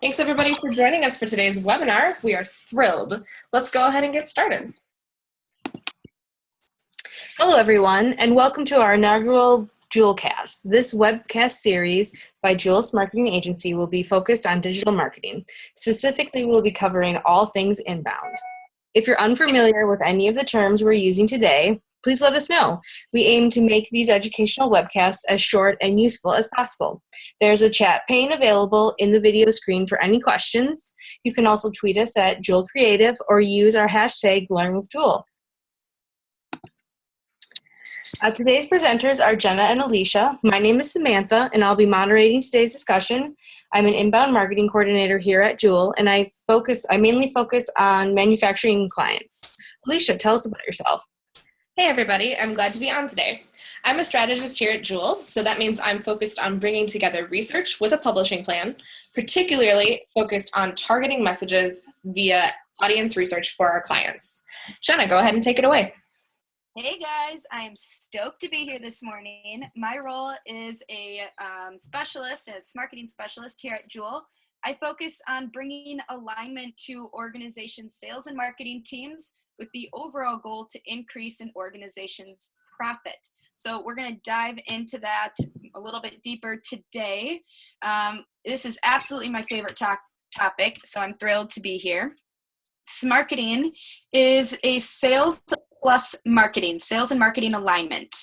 Thanks everybody for joining us for today's webinar. We are thrilled. Let's go ahead and get started. Hello everyone, and welcome to our inaugural Jülcast. This webcast series by Jül's marketing agency will be focused on digital marketing. Specifically, we'll be covering all things inbound. If you're unfamiliar with any of the terms we're using today, please let us know. We aim to make these educational webcasts as short and useful as possible. There's a chat pane available in the video screen for any questions. You can also tweet us at Jül Creative or use our hashtag LearnWithJül. Today's presenters are Jenna and Alicia. My name is Samantha, and I'll be moderating today's discussion. I'm an inbound marketing coordinator here at Jül, and I mainly focus on manufacturing clients. Alicia, tell us about yourself. Hey everybody, I'm glad to be on today. I'm a strategist here at Jül, so that means I'm focused on bringing together research with a publishing plan, particularly focused on targeting messages via audience research for our clients. Jenna, go ahead and take it away. Hey guys, I am stoked to be here this morning. My role is a SMarketing specialist here at Jül. I focus on bringing alignment to organization sales and marketing teams with the overall goal to increase an organization's profit. So we're going to dive into that a little bit deeper today. This is absolutely my favorite topic, so I'm thrilled to be here. SMarketing is a sales plus marketing, sales and marketing alignment.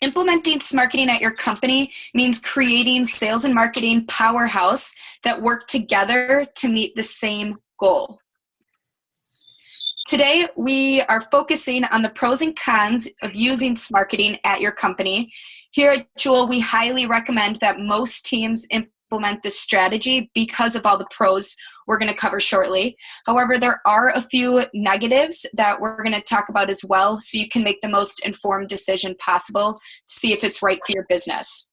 Implementing SMarketing at your company means creating sales and marketing powerhouse that work together to meet the same goal. Today, we are focusing on the pros and cons of using SMarketing at your company. Here at Jül, we highly recommend that most teams implement this strategy because of all the pros we're going to cover shortly. However, there are a few negatives that we're going to talk about as well, so you can make the most informed decision possible to see if it's right for your business.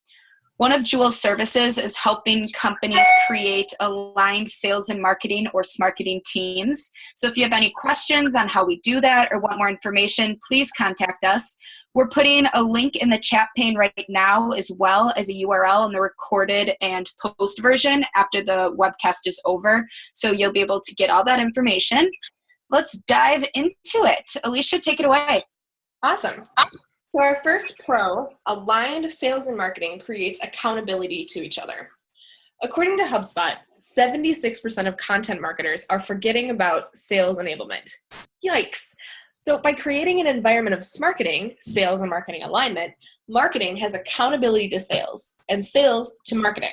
One of Jül's services is helping companies create aligned sales and marketing or SMarketing teams. So if you have any questions on how we do that or want more information, please contact us. We're putting a link in the chat pane right now as well as a URL in the recorded and post version after the webcast is over. So you'll be able to get all that information. Let's dive into it. Alicia, take it away. Awesome. So our first pro, aligned sales and marketing creates accountability to each other. According to HubSpot, 76% of content marketers are forgetting about sales enablement. Yikes. So by creating an environment of SMarketing, sales and marketing alignment, marketing has accountability to sales and sales to marketing.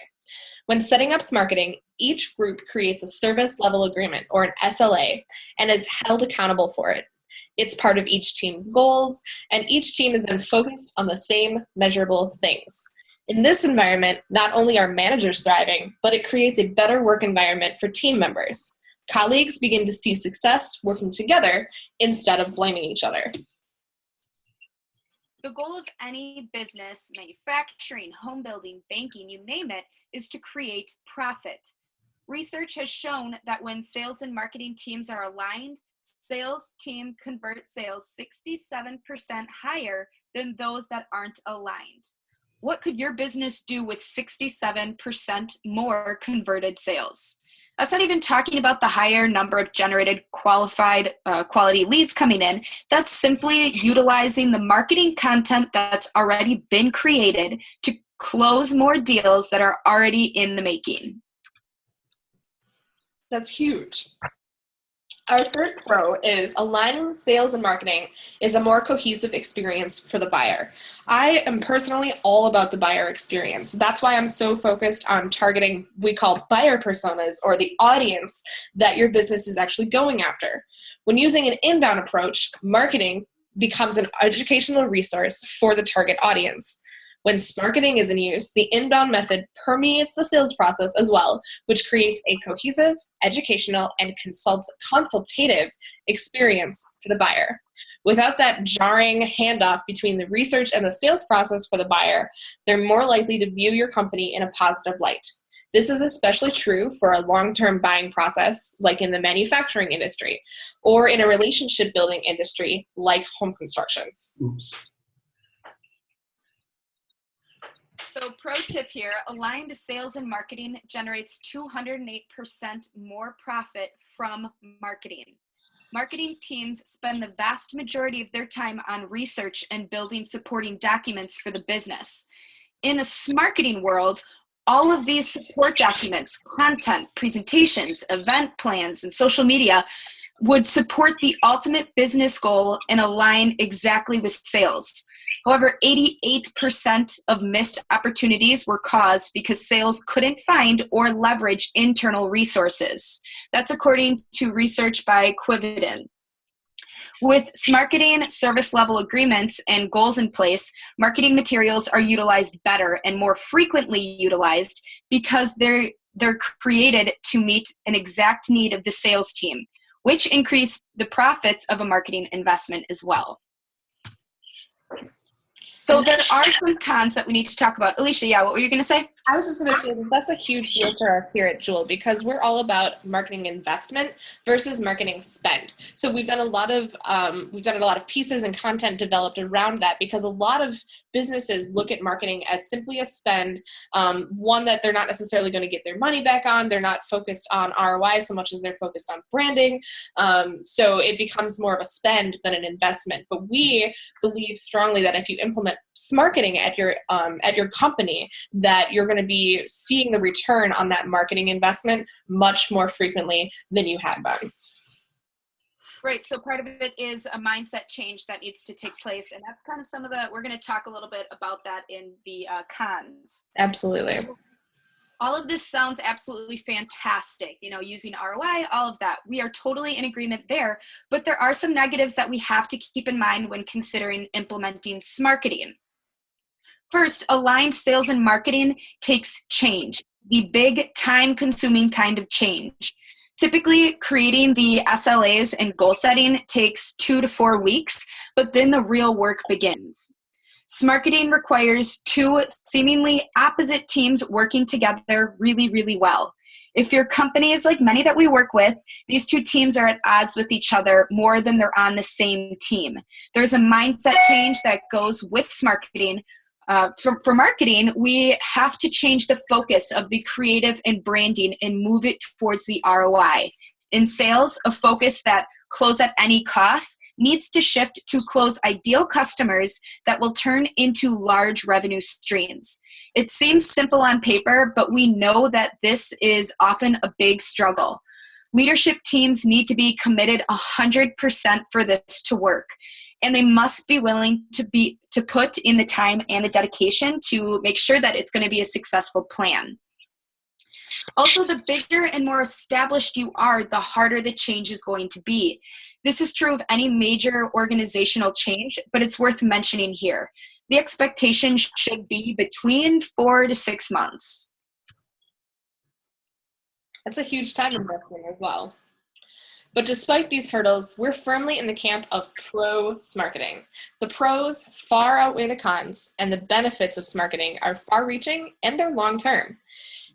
When setting up SMarketing, each group creates a service level agreement or an SLA and is held accountable for it. It's part of each team's goals, and each team is then focused on the same measurable things. In this environment, not only are managers thriving, but it creates a better work environment for team members. Colleagues begin to see success working together instead of blaming each other. The goal of any business, manufacturing, home building, banking, you name it, is to create profit. Research has shown that when sales and marketing teams are aligned, sales team convert sales 67% higher than those that aren't aligned. What could your business do with 67% more converted sales? That's not even talking about the higher number of generated qualified quality leads coming in. That's simply utilizing the marketing content that's already been created to close more deals that are already in the making. That's huge. Our third pro is aligning sales and marketing is a more cohesive experience for the buyer. I am personally all about the buyer experience. That's why I'm so focused on targeting, we call buyer personas, or the audience that your business is actually going after. When using an inbound approach, marketing becomes an educational resource for the target audience. When SMarketing is in use, the inbound method permeates the sales process as well, which creates a cohesive, educational, and consultative experience for the buyer. Without that jarring handoff between the research and the sales process for the buyer, they're more likely to view your company in a positive light. This is especially true for a long-term buying process, like in the manufacturing industry, or in a relationship building industry, like home construction. So pro tip here, aligned sales and marketing generates 208% more profit from marketing. Marketing teams spend the vast majority of their time on research and building supporting documents for the business. In a SMarketing world, all of these support documents, content, presentations, event plans, and social media would support the ultimate business goal and align exactly with sales. However, 88% of missed opportunities were caused because sales couldn't find or leverage internal resources. That's according to research by Quividen. With SMarketing service level agreements and goals in place, marketing materials are utilized better and more frequently utilized because they're created to meet an exact need of the sales team, which increase the profits of a marketing investment as well. So there are some cons that we need to talk about. Alicia, yeah, what were you going to say? I was just going to say that's a huge deal for us here at Jewel because we're all about marketing investment versus marketing spend. So we've done a lot of pieces and content developed around that because a lot of businesses look at marketing as simply a spend, one that they're not necessarily going to get their money back on. They're not focused on ROI so much as they're focused on branding. So it becomes more of a spend than an investment. But we believe strongly that if you implement SMarketing at your company, that you're going to be seeing the return on that marketing investment much more frequently than you had been. Right, so part of it is a mindset change that needs to take place, and that's kind of some of the, we're going to talk a little bit about that in the cons. Absolutely. So all of this sounds absolutely fantastic, using ROI, all of that. We are totally in agreement there, but there are some negatives that we have to keep in mind when considering implementing SMarketing. First, aligned sales and marketing takes change, the big time-consuming kind of change. Typically, creating the SLAs and goal setting takes 2 to 4 weeks, but then the real work begins. SMarketing requires two seemingly opposite teams working together really, really well. If your company is like many that we work with, these two teams are at odds with each other more than they're on the same team. There's a mindset change that goes with SMarketing. For marketing, we have to change the focus of the creative and branding and move it towards the ROI. In sales, a focus that close at any cost needs to shift to close ideal customers that will turn into large revenue streams. It seems simple on paper, but we know that this is often a big struggle. Leadership teams need to be committed 100% for this to work. And they must be willing to put in the time and the dedication to make sure that it's going to be a successful plan. Also, the bigger and more established you are, the harder the change is going to be. This is true of any major organizational change, but it's worth mentioning here. The expectation should be between 4 to 6 months. That's a huge time investment as well. But despite these hurdles, we're firmly in the camp of pro SMarketing. The pros far outweigh the cons, and the benefits of SMarketing are far-reaching and they're long-term.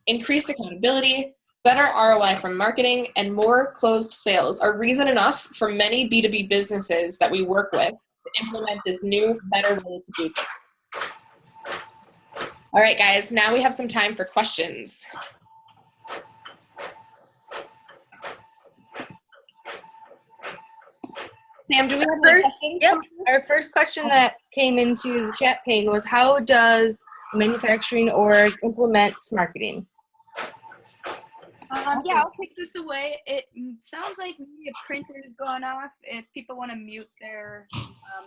Increased accountability, better ROI from marketing, and more closed sales are reason enough for many B2B businesses that we work with to implement this new, better way to do things. All right, guys, now we have some time for questions. Sam, do we have a question? Yep. Our first question that came into the chat pane was, how does manufacturing org implement SMarketing? Yeah, I'll take this away. It sounds like maybe a printer is going off. If people want to mute their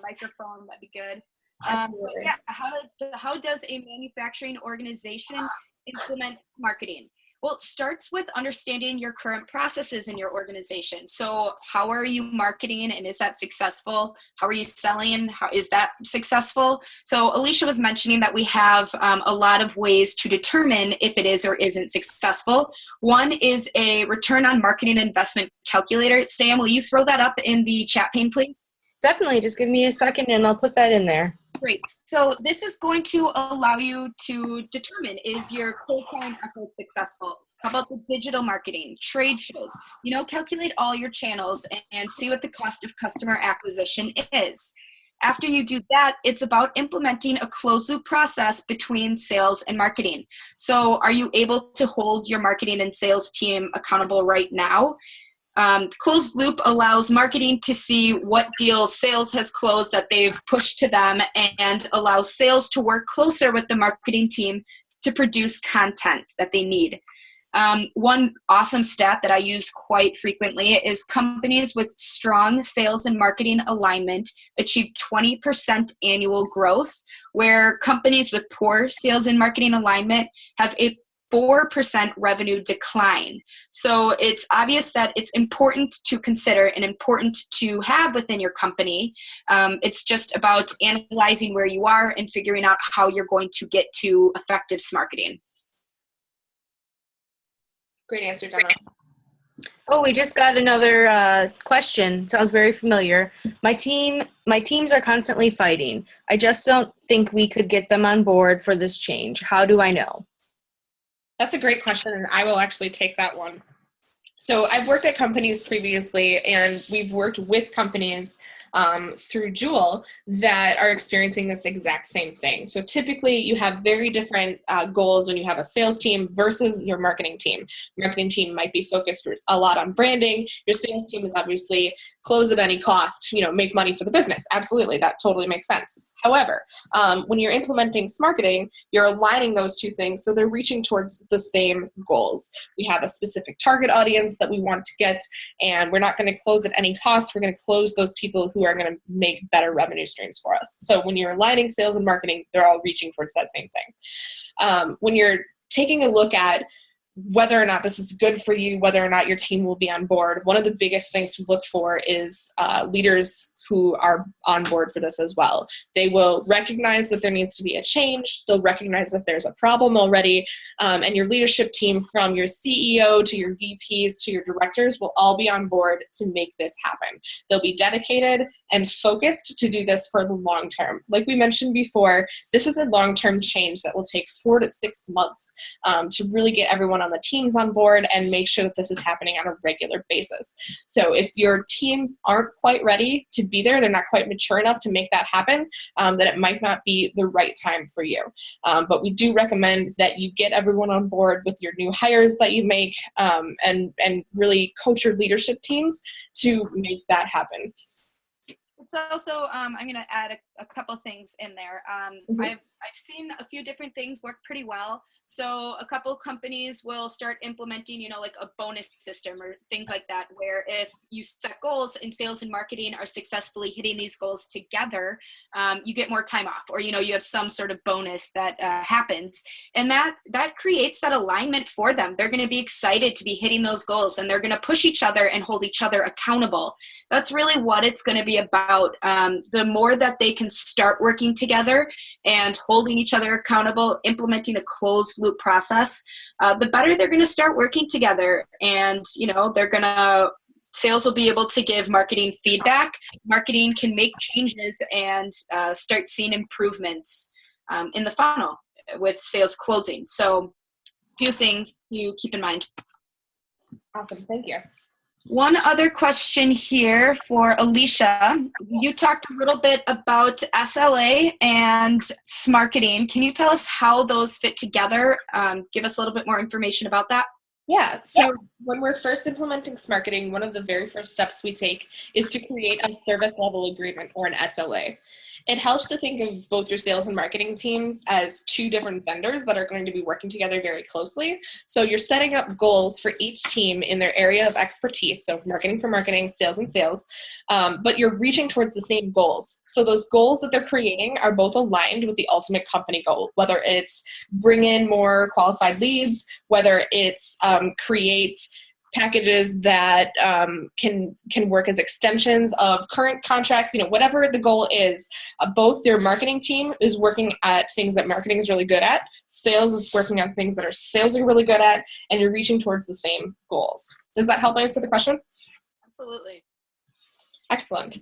microphone, that'd be good. But yeah, how does a manufacturing organization implement marketing? Well, it starts with understanding your current processes in your organization. So how are you marketing, and is that successful? How are you selling? How is that successful? So Alicia was mentioning that we have a lot of ways to determine if it is or isn't successful. One is a return on marketing investment calculator. Sam, will you throw that up in the chat pane, please? Definitely. Just give me a second and I'll put that in there. Great. So this is going to allow you to determine, is your cold calling effort successful? How about the digital marketing, trade shows? Calculate all your channels and see what the cost of customer acquisition is. after you do that, it's about implementing a closed loop process between sales and marketing. So are you able to hold your marketing and sales team accountable right now? Closed loop allows marketing to see what deals sales has closed that they've pushed to them, and allows sales to work closer with the marketing team to produce content that they need. One awesome stat that I use quite frequently is companies with strong sales and marketing alignment achieve 20% annual growth, where companies with poor sales and marketing alignment have a 4% revenue decline. So it's obvious that it's important to consider and important to have within your company. It's just about analyzing where you are and figuring out how you're going to get to effective SMarketing. Great answer, Donna. Oh, we just got another question. Sounds very familiar. My teams are constantly fighting. I just don't think we could get them on board for this change. How do I know? That's a great question, and I will actually take that one. So I've worked at companies previously, and we've worked with companies through Jül that are experiencing this exact same thing. So typically you have very different goals when you have a sales team versus your marketing team. Marketing team might be focused a lot on branding. Your sales team is obviously close at any cost, make money for the business. Absolutely, that totally makes sense. However, when you're implementing SMarketing, you're aligning those two things so they're reaching towards the same goals. We have a specific target audience that we want to get, and we're not going to close at any cost. We're going to close those people who are going to make better revenue streams for us. So when you're aligning sales and marketing, they're all reaching towards that same thing. When you're taking a look at whether or not this is good for you, whether or not your team will be on board, one of the biggest things to look for is leaders who are on board for this as well. They will recognize that there needs to be a change. They'll recognize that there's a problem already. And your leadership team, from your CEO to your VPs to your directors, will all be on board to make this happen. They'll be dedicated and focused to do this for the long term. Like we mentioned before, this is a long-term change that will take 4 to 6 months to really get everyone on the teams on board and make sure that this is happening on a regular basis. So if your teams aren't quite ready to be there, they're not quite mature enough to make that happen, then it might not be the right time for you. But we do recommend that you get everyone on board with your new hires that you make, and really coach your leadership teams to make that happen. It's also, I'm going to add a couple things in there. I've seen a few different things work pretty well. So a couple companies will start implementing, like a bonus system or things like that, where if you set goals and sales and marketing are successfully hitting these goals together, you get more time off, or, you have some sort of bonus that happens. And that creates that alignment for them. They're going to be excited to be hitting those goals, and they're going to push each other and hold each other accountable. That's really what it's going to be about. The more that they can start working together and holding each other accountable, implementing a closed loop process, the better they're going to start working together. And, sales will be able to give marketing feedback. Marketing can make changes and start seeing improvements in the funnel with sales closing. So a few things to keep in mind. Awesome. Thank you. One other question here for Alicia. You talked a little bit about SLA and SMarketing. Can you tell us how those fit together? Give us a little bit more information about that. Yeah, so when we're first implementing SMarketing, one of the very first steps we take is to create a service level agreement, or an SLA. It helps to think of both your sales and marketing teams as two different vendors that are going to be working together very closely. So you're setting up goals for each team in their area of expertise, so marketing for marketing, sales and sales, but you're reaching towards the same goals. So those goals that they're creating are both aligned with the ultimate company goal, whether it's bring in more qualified leads, whether it's create packages that can work as extensions of current contracts, whatever the goal is. Both your marketing team is working at things that marketing is really good at, sales is working on things that sales are really good at, and you're reaching towards the same goals. Does that help answer the question? Absolutely. Excellent.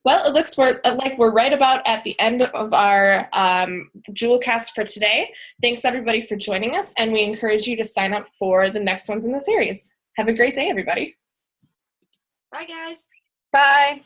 Well, it looks like we're right about at the end of our Jülcast for today. Thanks everybody for joining us, and we encourage you to sign up for the next ones in the series. Have a great day, everybody. Bye, guys. Bye.